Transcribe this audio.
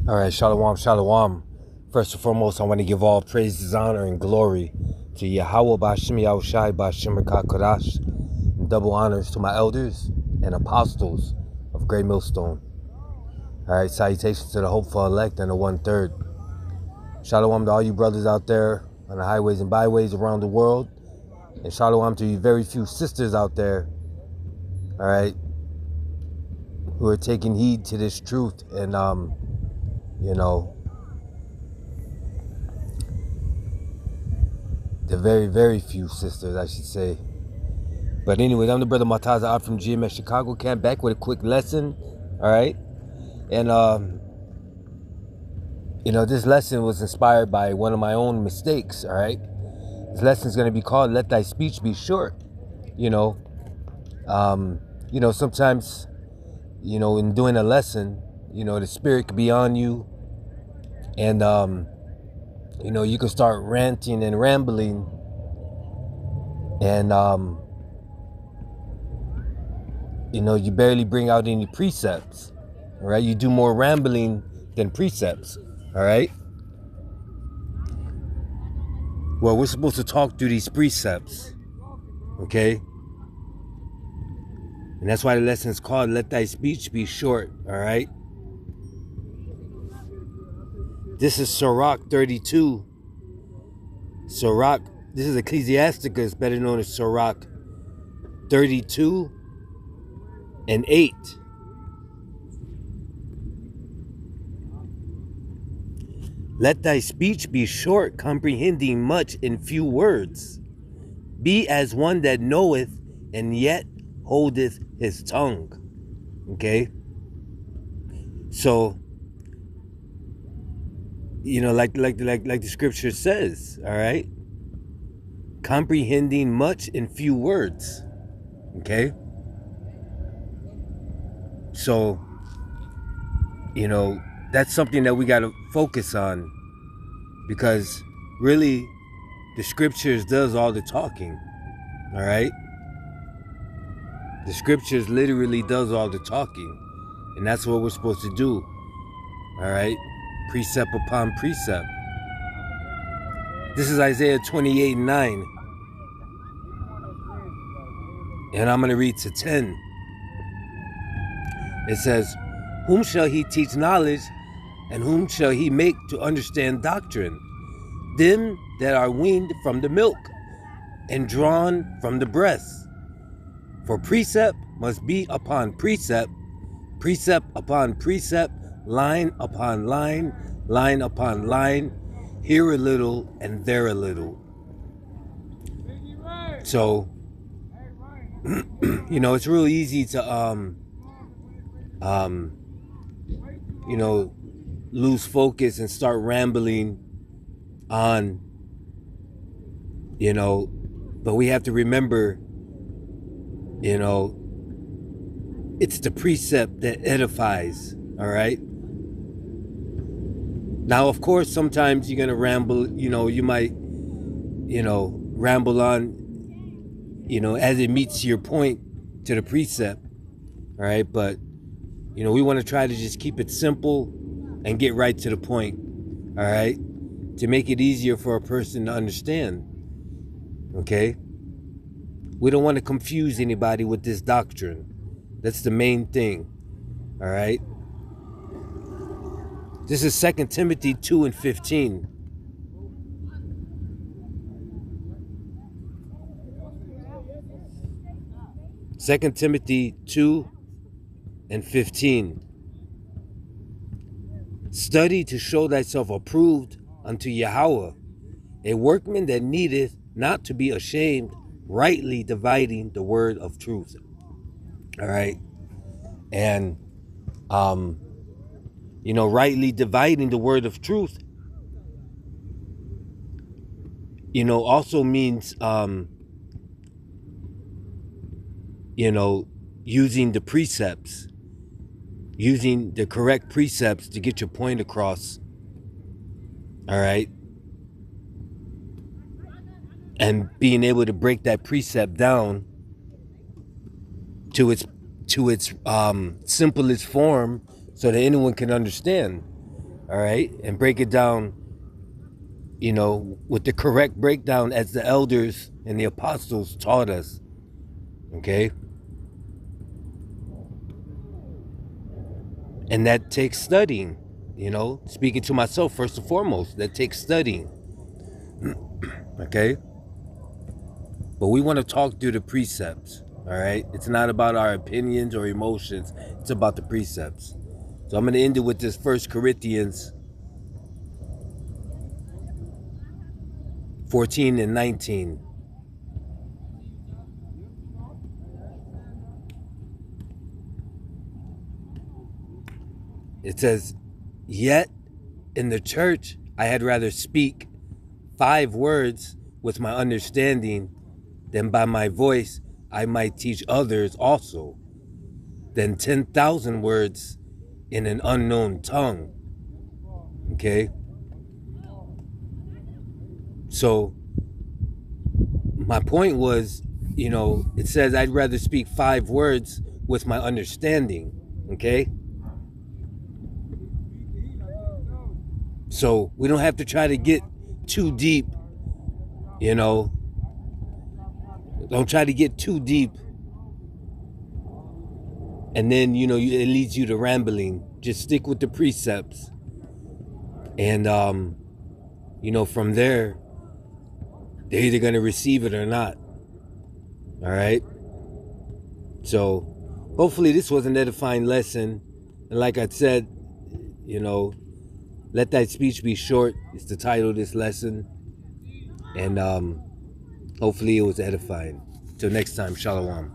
All right, shalom, shalom. First and foremost, I want to give all praises, honor, and glory to Yahweh Bashim Yahushai Bashim Kodash, and double honors to my elders and apostles of Great Millstone. All right, salutations to the hopeful elect and the 1/3. Shalom to all you brothers out there on the highways and byways around the world, and shalom to you very few sisters out there, all right, who are taking heed to this truth and the very, very few sisters, I should say. But anyways, I'm the brother Mataza out from GMS Chicago Camp, back with a quick lesson, all right? And, this lesson was inspired by one of my own mistakes, all right? This lesson is going to be called Let Thy Speech Be Short. Sometimes, in doing a lesson, the spirit could be on you, and, you can start ranting and rambling, and, you barely bring out any precepts, all right? You do more rambling than precepts, all right? Well, we're supposed to talk through these precepts, okay? And that's why the lesson is called Let Thy Speech Be Short, all right? This is Sirach 32. Sirach, this is Ecclesiasticus, better known as Sirach 32:8. Let thy speech be short, comprehending much in few words. Be as one that knoweth and yet holdeth his tongue. Okay? So, like the scripture says, all right? Comprehending much in few words. Okay? So, that's something that we got to focus on, because really the scriptures does all the talking, all right? The scriptures literally does all the talking, and that's what we're supposed to do, all right? Precept upon precept. This is Isaiah 28:9, and I'm going to read to 10. It says, whom shall he teach knowledge, and whom shall he make to understand doctrine? Them that are weaned from the milk, and drawn from the breast. For precept must be upon precept, precept upon precept, line upon line, line upon line, here a little and there a little. So, it's real easy to lose focus and start rambling on, but we have to remember, it's the precept that edifies, all right? Now, of course, sometimes you're going to ramble, you might, ramble on, as it meets your point to the precept, all right? But, we want to try to just keep it simple and get right to the point, all right? To make it easier for a person to understand, okay? We don't want to confuse anybody with this doctrine. That's the main thing, all right? This is 2 Timothy 2:15. Second Timothy 2:15. Study to show thyself approved unto Yahweh, a workman that needeth not to be ashamed, rightly dividing the word of truth. All right? And, rightly dividing the word of truth, also means, using the precepts, using the correct precepts to get your point across, all right? And being able to break that precept down to its simplest form so that anyone can understand. all right, and break it down, with the correct breakdown as the elders and the apostles taught us, okay? And that takes studying, speaking to myself first and foremost, that takes studying, okay? But we want to talk through the precepts, all right? It's not about our opinions or emotions, it's about the precepts. So I'm going to end it with this 1 Corinthians 14 and 19. It says, "Yet in the church I had rather speak 5 words with my understanding than by my voice I might teach others also, than 10,000 words in an unknown tongue." Okay? So my point was, it says I'd rather speak 5 words with my understanding. Okay? So we don't have to try to get too deep, Don't try to get too deep. And then, it leads you to rambling. Just stick with the precepts. And, from there, they're either going to receive it or not. All right? So, hopefully this was an edifying lesson. And like I said, let that speech be short. It's the title of this lesson. And hopefully it was edifying. Till next time, Shalom.